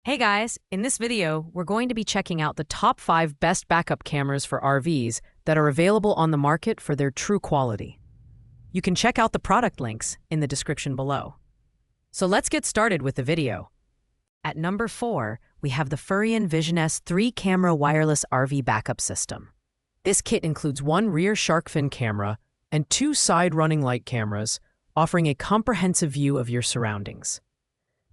Hey guys, in this video, we're going to be checking out the top 5 best backup cameras for RVs that are available on the market for their true quality. You can check out the product links in the description below. So let's get started with the video. At number 4, we have the Furrion Vision S 3-camera wireless RV backup system. This kit includes one rear shark fin camera and 2 side running light cameras, offering a comprehensive view of your surroundings.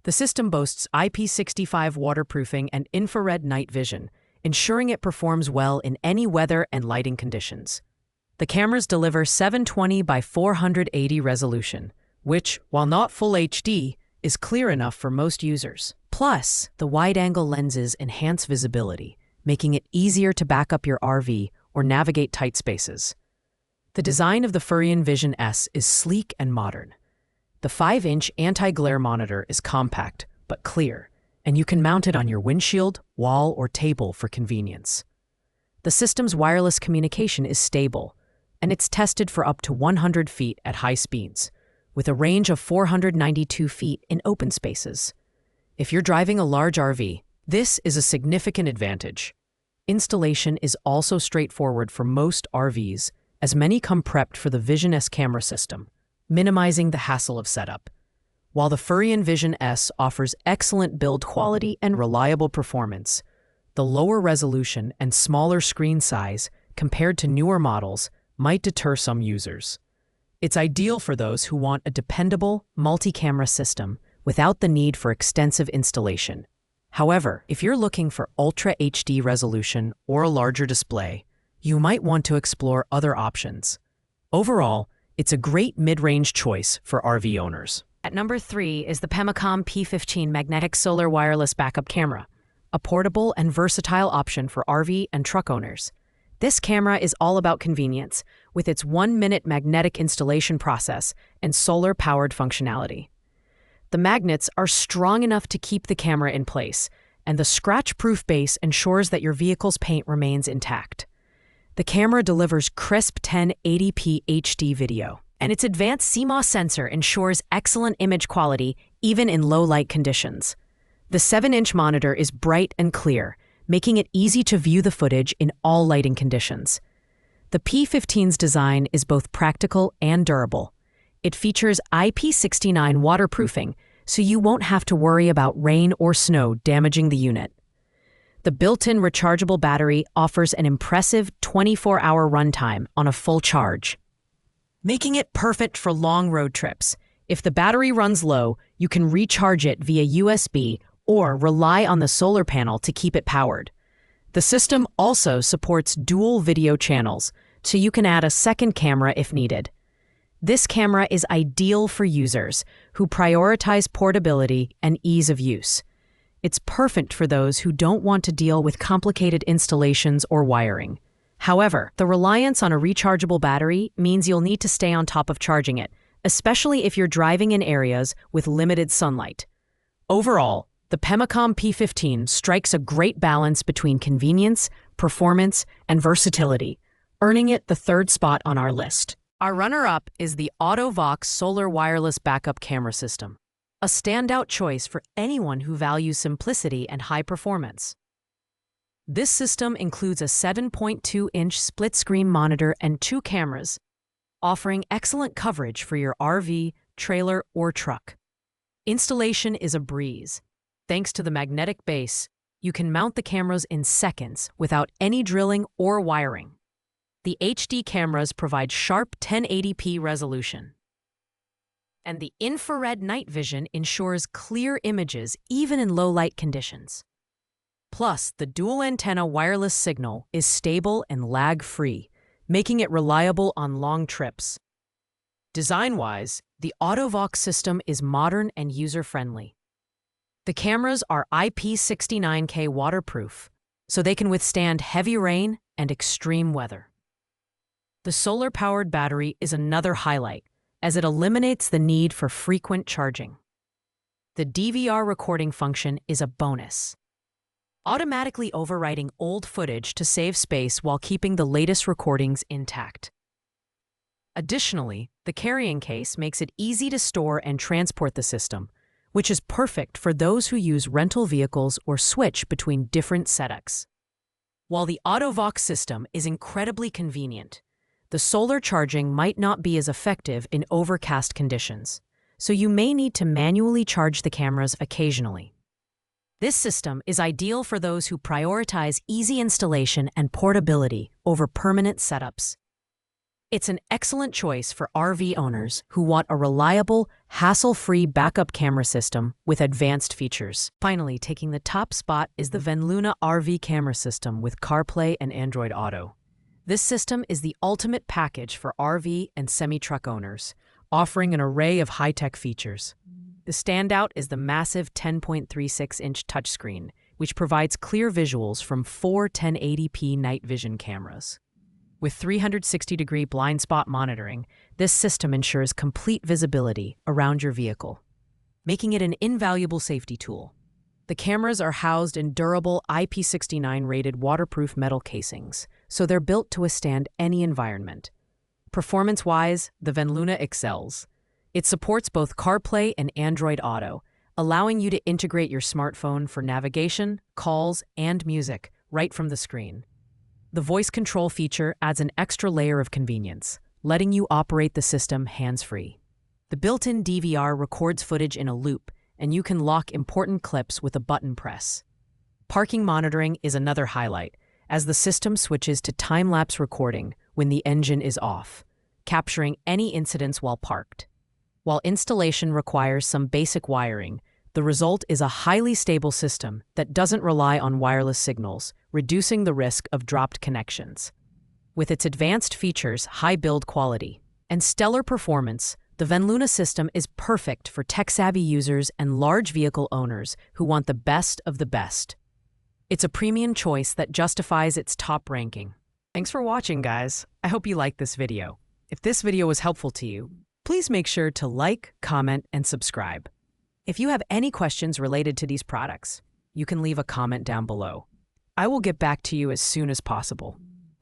The system boasts IP65 waterproofing and infrared night vision, ensuring it performs well in any weather and lighting conditions. The cameras deliver 720 by 480 resolution, which, while not full HD, is clear enough for most users. Plus, the wide-angle lenses enhance visibility, making it easier to back up your RV or navigate tight spaces. The design of the Furrion Vision S is sleek and modern. The 5-inch anti-glare monitor is compact but clear, and you can mount it on your windshield, wall, or table for convenience. The system's wireless communication is stable, and it's tested for up to 100 feet at high speeds, with a range of 492 feet in open spaces. If you're driving a large RV, this is a significant advantage. Installation is also straightforward for most RVs, as many come prepped for the Vision S camera system, minimizing the hassle of setup. While the Furrion Vision S offers excellent build quality and reliable performance, the lower resolution and smaller screen size compared to newer models might deter some users. It's ideal for those who want a dependable, multi-camera system without the need for extensive installation. However, if you're looking for Ultra HD resolution or a larger display, you might want to explore other options. Overall, it's a great mid-range choice for RV owners. At number 3 is the Pemacom P15 Magnetic Solar Wireless Backup Camera, a portable and versatile option for RV and truck owners. This camera is all about convenience, with its 1-minute magnetic installation process and solar-powered functionality. The magnets are strong enough to keep the camera in place, and the scratch-proof base ensures that your vehicle's paint remains intact. The camera delivers crisp 1080p HD video, and its advanced CMOS sensor ensures excellent image quality even in low-light conditions. The 7-inch monitor is bright and clear, making it easy to view the footage in all lighting conditions. The P15's design is both practical and durable. It features IP69 waterproofing, so you won't have to worry about rain or snow damaging the unit. The built-in rechargeable battery offers an impressive 24-hour runtime on a full charge, making it perfect for long road trips. If the battery runs low, you can recharge it via USB or rely on the solar panel to keep it powered. The system also supports dual video channels, so you can add a second camera if needed. This camera is ideal for users who prioritize portability and ease of use. It's perfect for those who don't want to deal with complicated installations or wiring. However, the reliance on a rechargeable battery means you'll need to stay on top of charging it, especially if you're driving in areas with limited sunlight. Overall, the Pemacom P15 strikes a great balance between convenience, performance, and versatility, earning it the 3rd spot on our list. Our runner-up is the AutoVox Solar Wireless Backup Camera System, a standout choice for anyone who values simplicity and high performance. This system includes a 7.2-inch split-screen monitor and 2 cameras, offering excellent coverage for your RV, trailer, or truck. Installation is a breeze. Thanks to the magnetic base, you can mount the cameras in seconds without any drilling or wiring. The HD cameras provide sharp 1080p resolution, and the infrared night vision ensures clear images even in low-light conditions. Plus, the dual-antenna wireless signal is stable and lag-free, making it reliable on long trips. Design-wise, the AutoVox system is modern and user-friendly. The cameras are IP69K waterproof, so they can withstand heavy rain and extreme weather. The solar-powered battery is another highlight, as it eliminates the need for frequent charging. The DVR recording function is a bonus, automatically overwriting old footage to save space while keeping the latest recordings intact. Additionally, the carrying case makes it easy to store and transport the system, which is perfect for those who use rental vehicles or switch between different setups. While the AutoVox system is incredibly convenient, the solar charging might not be as effective in overcast conditions, so you may need to manually charge the cameras occasionally. This system is ideal for those who prioritize easy installation and portability over permanent setups. It's an excellent choice for RV owners who want a reliable, hassle-free backup camera system with advanced features. Finally, taking the top spot is the Venluna RV camera system with CarPlay and Android Auto. This system is the ultimate package for RV and semi-truck owners, offering an array of high-tech features. The standout is the massive 10.36-inch touchscreen, which provides clear visuals from 4 1080p night vision cameras. With 360-degree blind spot monitoring, this system ensures complete visibility around your vehicle, making it an invaluable safety tool. The cameras are housed in durable IP69-rated waterproof metal casings, so they're built to withstand any environment. Performance-wise, the Venluna excels. It supports both CarPlay and Android Auto, allowing you to integrate your smartphone for navigation, calls, and music right from the screen. The voice control feature adds an extra layer of convenience, letting you operate the system hands-free. The built-in DVR records footage in a loop, and you can lock important clips with a button press. Parking monitoring is another highlight, as the system switches to time-lapse recording when the engine is off, capturing any incidents while parked. While installation requires some basic wiring, the result is a highly stable system that doesn't rely on wireless signals, reducing the risk of dropped connections. With its advanced features, high build quality, and stellar performance, the Venluna system is perfect for tech-savvy users and large vehicle owners who want the best of the best. It's a premium choice that justifies its top ranking. Thanks for watching, guys. I hope you liked this video. If this video was helpful to you, please make sure to like, comment, and subscribe. If you have any questions related to these products, you can leave a comment down below. I will get back to you as soon as possible.